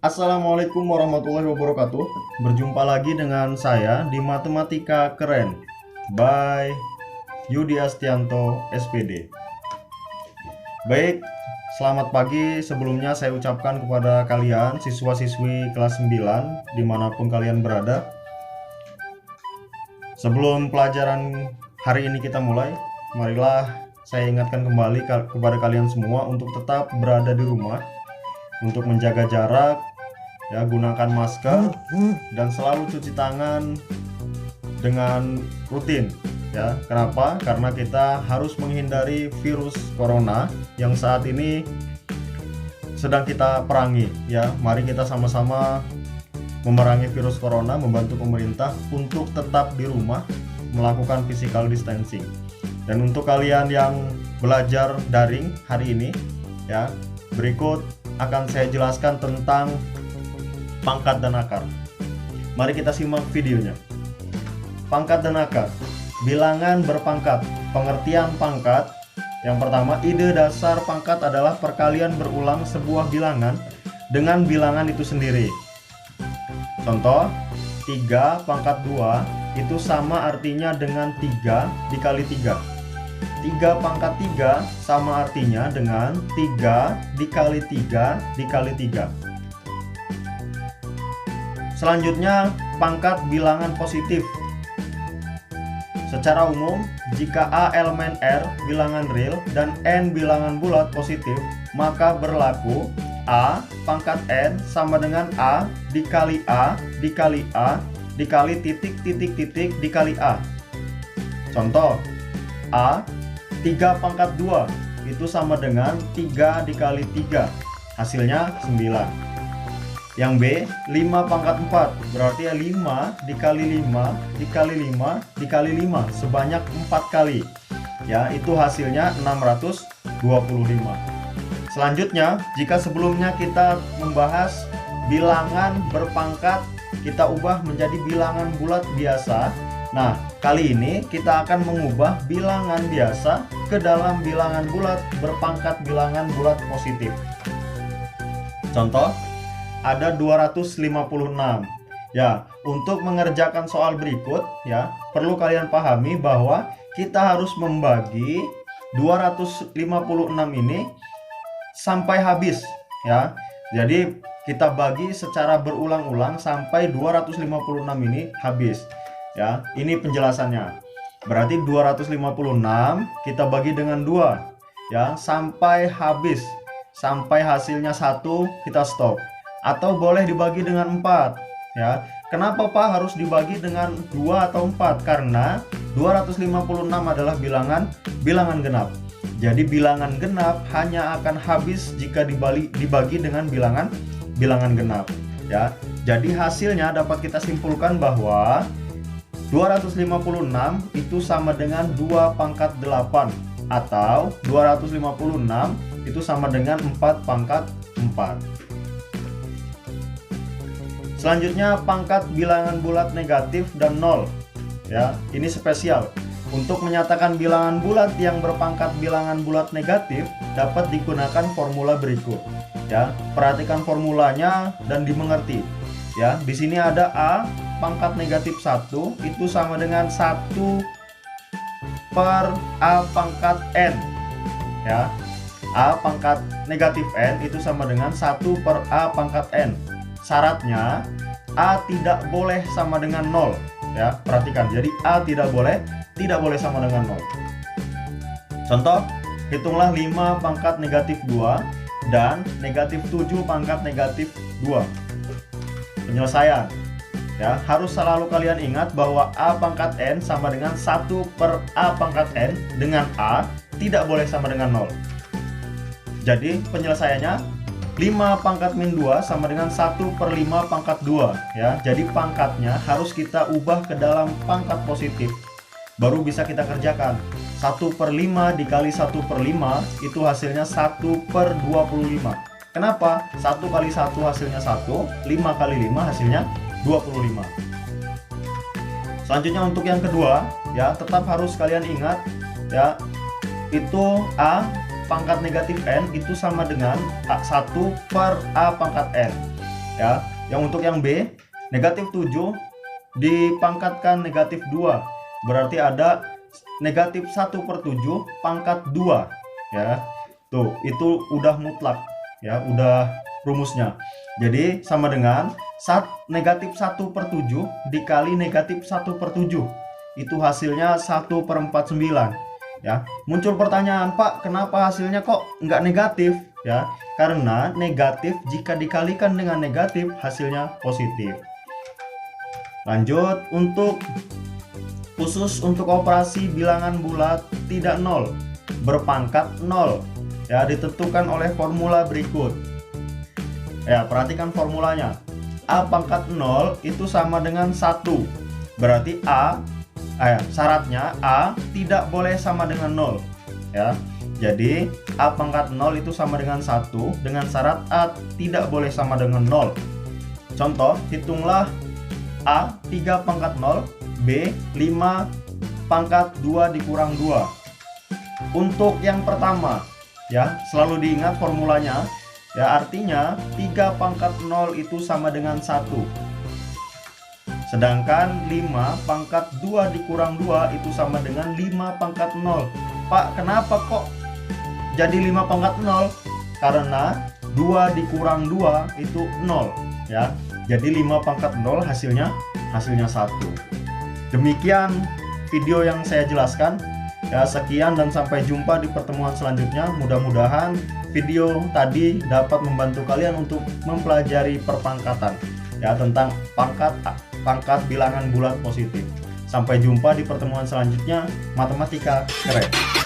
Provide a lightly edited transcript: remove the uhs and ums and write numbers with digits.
Assalamualaikum warahmatullahi wabarakatuh. Berjumpa lagi dengan saya di Matematika Keren by Yudi Astianto SPD. Baik, selamat pagi. Sebelumnya saya ucapkan kepada kalian siswa-siswi kelas 9 dimanapun kalian berada. Sebelum pelajaran hari ini kita mulai, marilah saya ingatkan kembali kepada kalian semua untuk tetap berada di rumah, untuk menjaga jarak, ya, gunakan masker dan selalu cuci tangan dengan rutin, ya. Kenapa? Karena kita harus menghindari virus corona yang saat ini sedang kita perangi, ya. Mari kita sama-sama memerangi virus corona, membantu pemerintah untuk tetap di rumah, melakukan physical distancing. Dan untuk kalian yang belajar daring hari ini, ya, berikut akan saya jelaskan tentang pangkat dan akar. Mari kita simak videonya. Pangkat dan akar. Bilangan berpangkat. Pengertian pangkat. Yang pertama, ide dasar pangkat adalah perkalian berulang sebuah bilangan dengan bilangan itu sendiri. Contoh, 3 pangkat 2 itu sama artinya dengan 3 dikali 3. 3 pangkat 3 sama artinya dengan 3 dikali 3 dikali 3. Selanjutnya, pangkat bilangan positif. Secara umum, jika A elemen R bilangan real dan N bilangan bulat positif, maka berlaku A pangkat N sama dengan A dikali A dikali A dikali titik titik titik dikali A. Contoh, A 3 pangkat 2 itu sama dengan 3 dikali 3, hasilnya 9. Yang B, 5 pangkat 4, berarti ya 5 dikali 5 dikali 5 dikali 5 sebanyak 4 kali. Ya, itu hasilnya 625. Selanjutnya, jika sebelumnya kita membahas bilangan berpangkat, kita ubah menjadi bilangan bulat biasa. Nah, kali ini kita akan mengubah bilangan biasa ke dalam bilangan bulat berpangkat bilangan bulat positif. Contoh, ada 256. Ya, untuk mengerjakan soal berikut, ya, perlu kalian pahami bahwa kita harus membagi 256 ini sampai habis, ya. Jadi kita bagi secara berulang-ulang sampai 256 ini habis. Ya, ini penjelasannya. Berarti 256 kita bagi dengan 2, ya, sampai habis. Sampai hasilnya 1 kita stop. Atau boleh dibagi dengan 4, ya. Kenapa Pak harus dibagi dengan 2 atau 4? Karena 256 adalah bilangan genap. Jadi bilangan genap hanya akan habis jika dibagi dengan bilangan genap, ya. Jadi hasilnya dapat kita simpulkan bahwa 256 itu sama dengan 2 pangkat 8 atau 256 itu sama dengan 4 pangkat 4. Selanjutnya, pangkat bilangan bulat negatif dan 0. Ya, ini spesial. Untuk menyatakan bilangan bulat yang berpangkat bilangan bulat negatif dapat digunakan formula berikut. Ya, perhatikan formulanya dan dimengerti. Ya, di sini ada A pangkat negatif 1 itu sama dengan 1 per A pangkat N. Ya, A pangkat negatif N itu sama dengan 1 per A pangkat N. Syaratnya A tidak boleh sama dengan 0, ya. Perhatikan, jadi A tidak boleh sama dengan 0. Contoh, hitunglah 5 pangkat negatif 2 dan negatif 7 pangkat negatif 2. Penyelesaian, ya, harus selalu kalian ingat bahwa A pangkat N sama dengan 1 per A pangkat N dengan A tidak boleh sama dengan 0. Jadi penyelesaiannya 5 pangkat min 2 sama dengan 1 per 5 pangkat 2, ya. Jadi pangkatnya harus kita ubah ke dalam pangkat positif, baru bisa kita kerjakan. 1 per 5 dikali 1 per 5 itu hasilnya 1 per 25. Kenapa? 1 kali 1 hasilnya 1, 5 kali 5 hasilnya 25. Selanjutnya untuk yang kedua, ya, tetap harus kalian ingat, ya, itu A pangkat negatif N itu sama dengan 1 per A pangkat N. ya. Yang untuk yang B, negatif 7 dipangkatkan negatif 2, berarti ada negatif 1/7 pangkat 2 ya. Tuh, itu udah mutlak ya, udah rumusnya. Jadi sama dengan negatif 1/7 dikali negatif 1/7, itu hasilnya 1/49 ya. Muncul pertanyaan, Pak, kenapa hasilnya kok nggak negatif ya? Karena negatif jika dikalikan dengan negatif hasilnya positif. Lanjut, khusus untuk operasi bilangan bulat tidak nol berpangkat 0 ya, ditentukan oleh formula berikut ya. Perhatikan formulanya. A pangkat 0 itu sama dengan 1, berarti syaratnya A tidak boleh sama dengan 0 ya. Jadi A pangkat 0 itu sama dengan 1 dengan syarat A tidak boleh sama dengan 0. Contoh, hitunglah A 3 pangkat 0, B 5 pangkat 2 dikurang 2. Untuk yang pertama ya, selalu diingat formulanya ya, artinya 3 pangkat 0 itu sama dengan 1. Sedangkan 5 pangkat 2 dikurang 2 itu sama dengan 5 pangkat 0. Pak, kenapa kok jadi 5 pangkat 0? Karena 2 dikurang 2 itu 0 ya. Jadi 5 pangkat 0 hasilnya 1. Demikian video yang saya jelaskan ya. Sekian dan sampai jumpa di pertemuan selanjutnya. Mudah-mudahan video tadi dapat membantu kalian untuk mempelajari perpangkatan ya, tentang pangkat bilangan bulat positif. Sampai jumpa di pertemuan selanjutnya. Matematika keren.